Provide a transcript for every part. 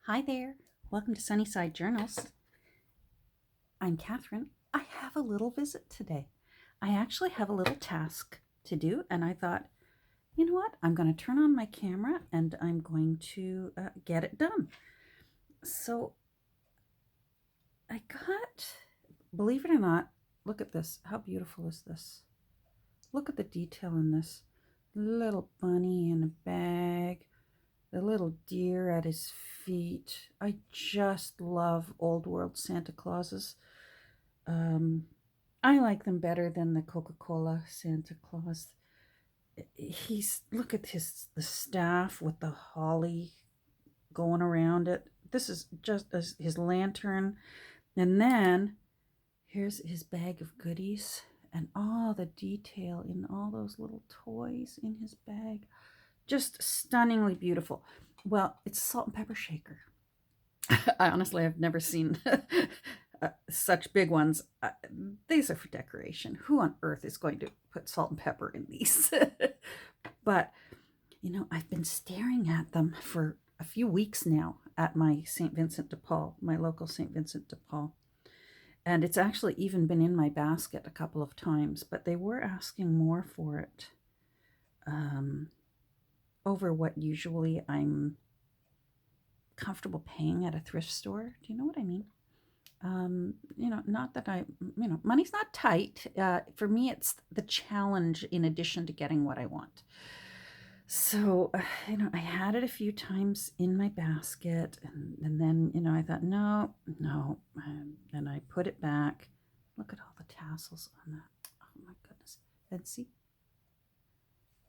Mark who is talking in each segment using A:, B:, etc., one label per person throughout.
A: Hi there. Welcome to Sunnyside Journals. I'm Catherine. I have a little visit today. I actually have a little task to do, and I thought, you know what? I'm going to turn on my camera and I'm going to get it done. So I got, believe it or not, look at this. How beautiful is this? Look at the detail in this. Little bunny in a bag, the little deer at his feet. I just love old world Santa Clauses. Um, I like them better than the Coca-Cola Santa Claus. Look at the staff with the holly going around it. This is just his lantern. And then here's his bag of goodies and all the detail in all those little toys in his bag. Just stunningly beautiful. Well, it's a salt and pepper shaker. I honestly have never seen such big ones. These are for decoration. Who on earth is going to put salt and pepper in these? But, I've been staring at them for a few weeks now at my St. Vincent de Paul, my local St. Vincent de Paul. And it's actually even been in my basket a couple of times, but they were asking more for it over what usually I'm comfortable paying at a thrift store. Do you know what I mean? Not that money's not tight. For me, it's the challenge in addition to getting what I want. So, I had it a few times in my basket, and then, I thought, no, and I put it back. Look at all the tassels on that. Oh my goodness. And see?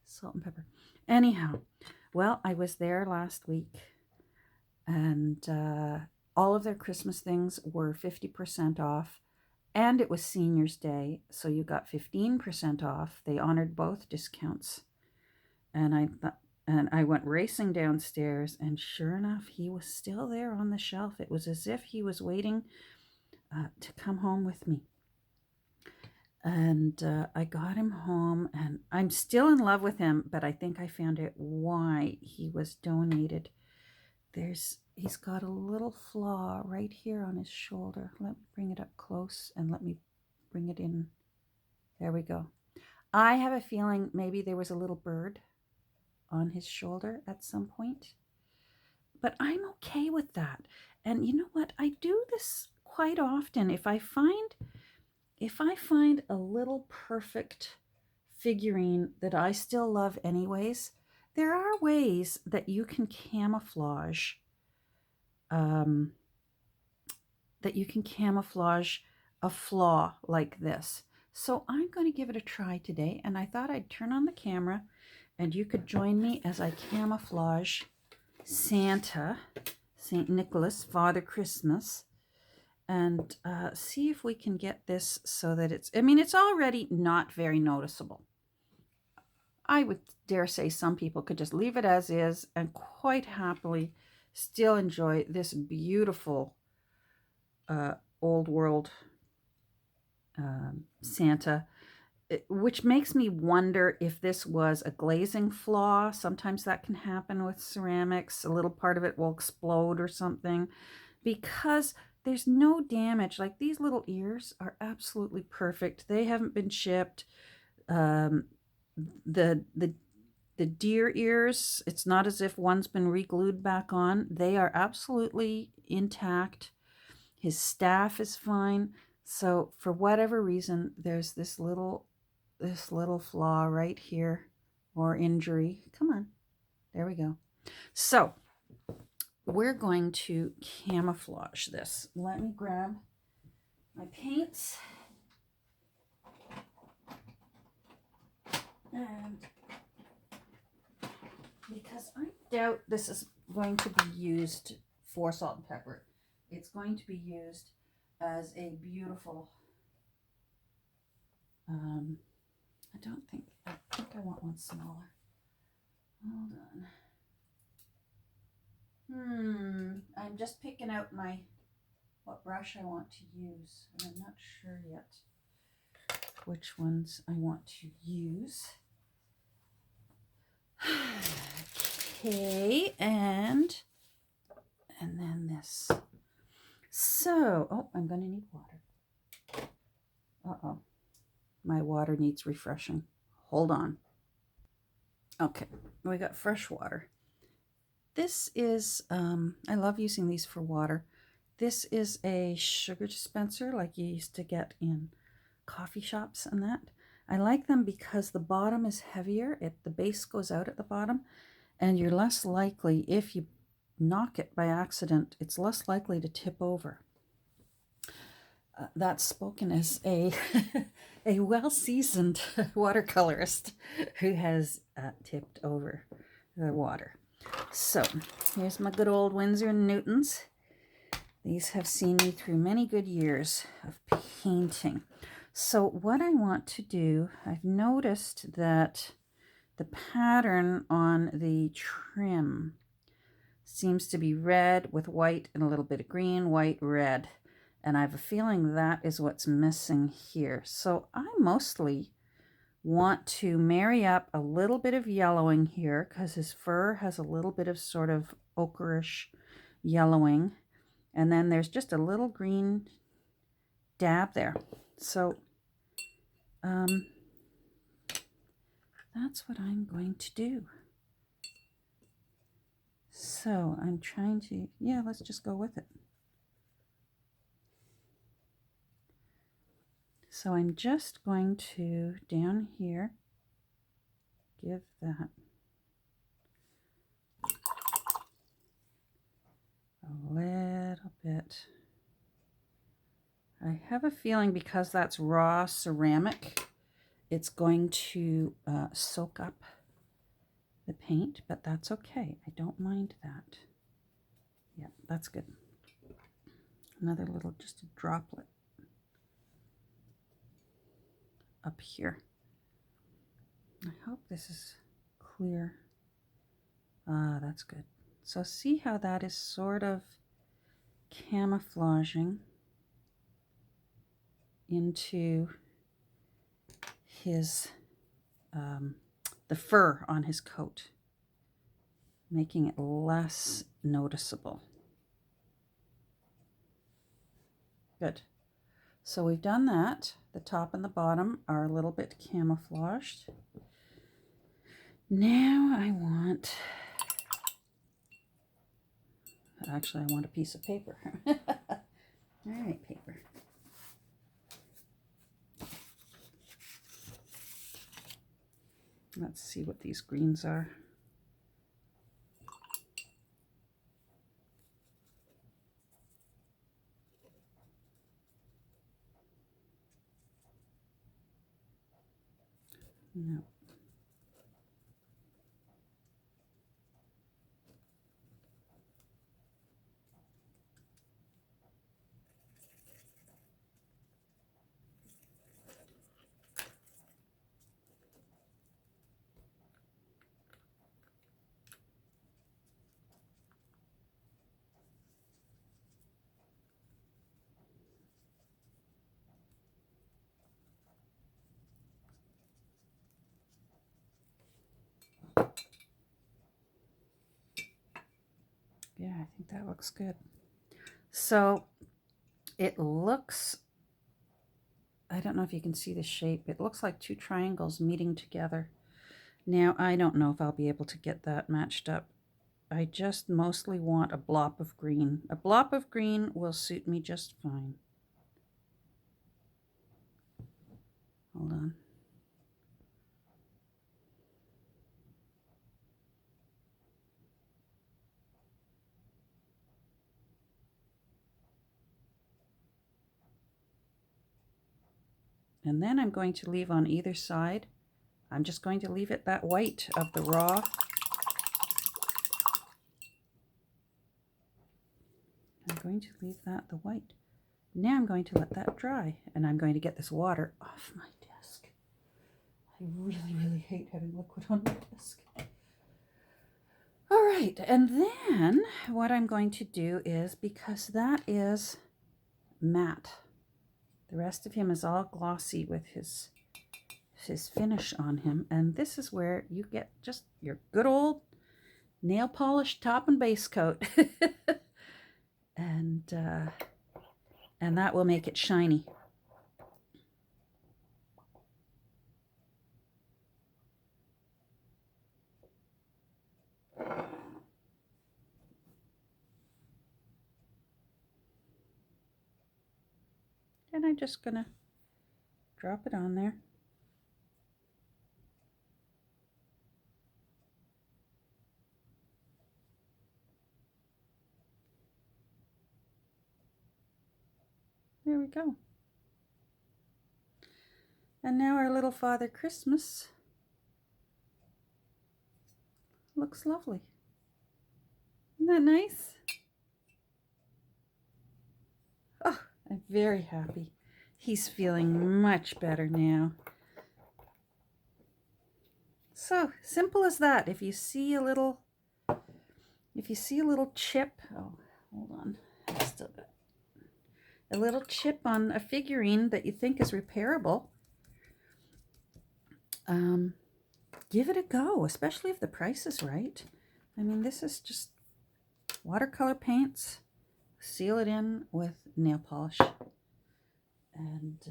A: Salt and pepper. Anyhow, well, I was there last week, and all of their Christmas things were 50% off, and it was Senior's Day, so you got 15% off. They honored both discounts. And I went racing downstairs, and sure enough, he was still there on the shelf. It was as if he was waiting to come home with me. And I got him home, and I'm still in love with him, but I think I found out why he was donated. He's got a little flaw right here on his shoulder. Let me bring it up close and let me bring it in. There we go. I have a feeling maybe there was a little bird on his shoulder at some point, but I'm okay with that. And you know what? I do this quite often. If I find a little perfect figurine that I still love anyways, there are ways that you can camouflage a flaw like this. So I'm going to give it a try today, and I thought I'd turn on the camera and you could join me as I camouflage Santa, St. Nicholas, Father Christmas, and see if we can get this so that it's already not very noticeable. I would dare say some people could just leave it as is and quite happily still enjoy this beautiful old world Santa, which makes me wonder if this was a glazing flaw. Sometimes that can happen with ceramics. A little part of it will explode or something, because there's no damage. Like, these little ears are absolutely perfect. They haven't been chipped. The deer ears, it's not as if one's been re-glued back on. They are absolutely intact. His staff is fine. So for whatever reason, there's this little flaw right here, or injury. Come on. There we go. So we're going to camouflage this. Let me grab my paints. And because I doubt this is going to be used for salt and pepper, it's going to be used as a beautiful, I think I want one smaller. Hold on. I'm just picking out what brush I want to use, and I'm not sure yet which ones I want to use. Okay, and then Yes. So, oh, I'm going to need water. Uh-oh. My water needs refreshing. Hold on. Okay, we got fresh water. This is, I love using these for water. This is a sugar dispenser like you used to get in coffee shops and that. I like them because the bottom is heavier. The base goes out at the bottom, and you're less likely, if you knock it by accident, it's less likely to tip over. That's spoken as a a well-seasoned watercolorist who has tipped over the water. So here's my good old Winsor & Newtons. These have seen me through many good years of painting. So what I want to do, I've noticed that the pattern on the trim seems to be red with white and a little bit of green, white, red. And I have a feeling that is what's missing here. So I mostly want to marry up a little bit of yellowing here because his fur has a little bit of sort of ochreish yellowing. And then there's just a little green dab there. So that's what I'm going to do. So I'm trying to, yeah, let's just go with it. So I'm just going to, down here, give that a little bit. I have a feeling because that's raw ceramic, it's going to soak up the paint, but that's okay. I don't mind that. Yeah, that's good. Another little, just a droplet up here. I hope this is clear. Ah, that's good. So see how that is sort of camouflaging into his, the fur on his coat, making it less noticeable. Good. So we've done that. The top and the bottom are a little bit camouflaged. Now I want, actually I want a piece of paper. All right, paper. Let's see what these greens are. No. Yeah, I think that looks good. So it looks, I don't know if you can see the shape. It looks like two triangles meeting together. Now, I don't know if I'll be able to get that matched up. I just mostly want a blop of green. A blop of green will suit me just fine. Hold on. And then I'm going to leave on either side. I'm just going to leave it that white of the raw. I'm going to leave that the white. Now I'm going to let that dry, and I'm going to get this water off my desk. I really, really hate having liquid on my desk. All right, and then what I'm going to do is, because that is matte, the rest of him is all glossy with his finish on him, and this is where you get just your good old nail polish top and base coat. and that will make it shiny. And I'm just gonna drop it on there. There we go. And now our little Father Christmas looks lovely. Isn't that nice? Oh, I'm very happy. He's feeling much better now. So simple as that. If you see a little chip, oh, hold on, I still got a little chip on a figurine that you think is repairable, give it a go, especially if the price is right. I mean, this is just watercolor paints, seal it in with nail polish, and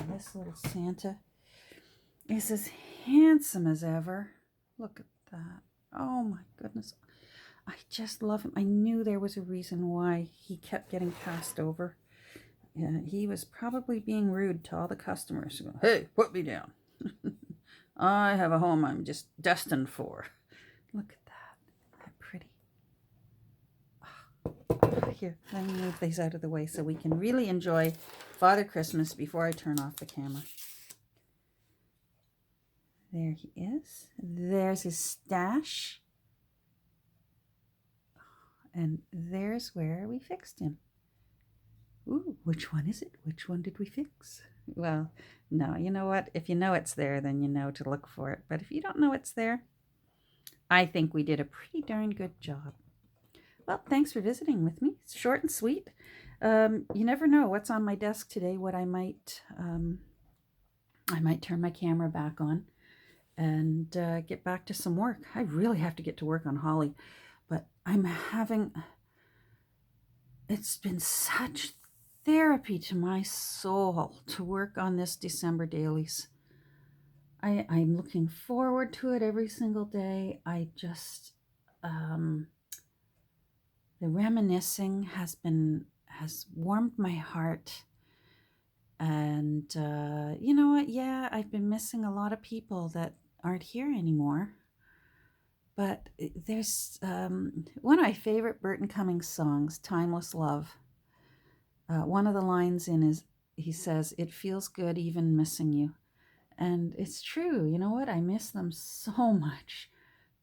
A: this little Santa is as handsome as ever. Look at that. Oh my goodness. I just love him. I knew there was a reason why he kept getting passed over. He was probably being rude to all the customers. Hey, put me down. I have a home I'm just destined for. Look at that. Isn't that pretty? Here, let me move these out of the way so we can really enjoy Father Christmas before I turn off the camera. There he is. There's his stash. And there's where we fixed him. Ooh, which one is it? Which one did we fix? Well, no, you know what? If you know it's there, then you know to look for it. But if you don't know it's there, I think we did a pretty darn good job. Well, thanks for visiting with me. It's short and sweet. You never know what's on my desk today, what I might turn my camera back on and get back to some work. I really have to get to work on Holly, but it's been such therapy to my soul to work on this December dailies. I'm looking forward to it every single day. I just, the reminiscing has warmed my heart. And you know what? Yeah, I've been missing a lot of people that aren't here anymore. But there's one of my favorite Burton Cummings songs, Timeless Love. One of the lines he says, "It feels good even missing you." And it's true. You know what? I miss them so much.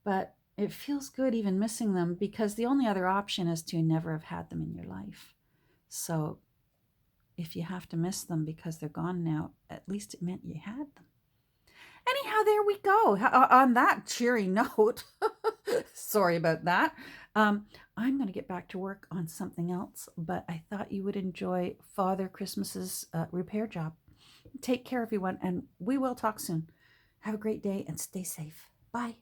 A: But it feels good even missing them because the only other option is to never have had them in your life. So if you have to miss them because they're gone now, at least it meant you had them. Anyhow, there we go. On that cheery note, sorry about that. I'm going to get back to work on something else, but I thought you would enjoy Father Christmas's repair job. Take care, everyone, and we will talk soon. Have a great day and stay safe. Bye.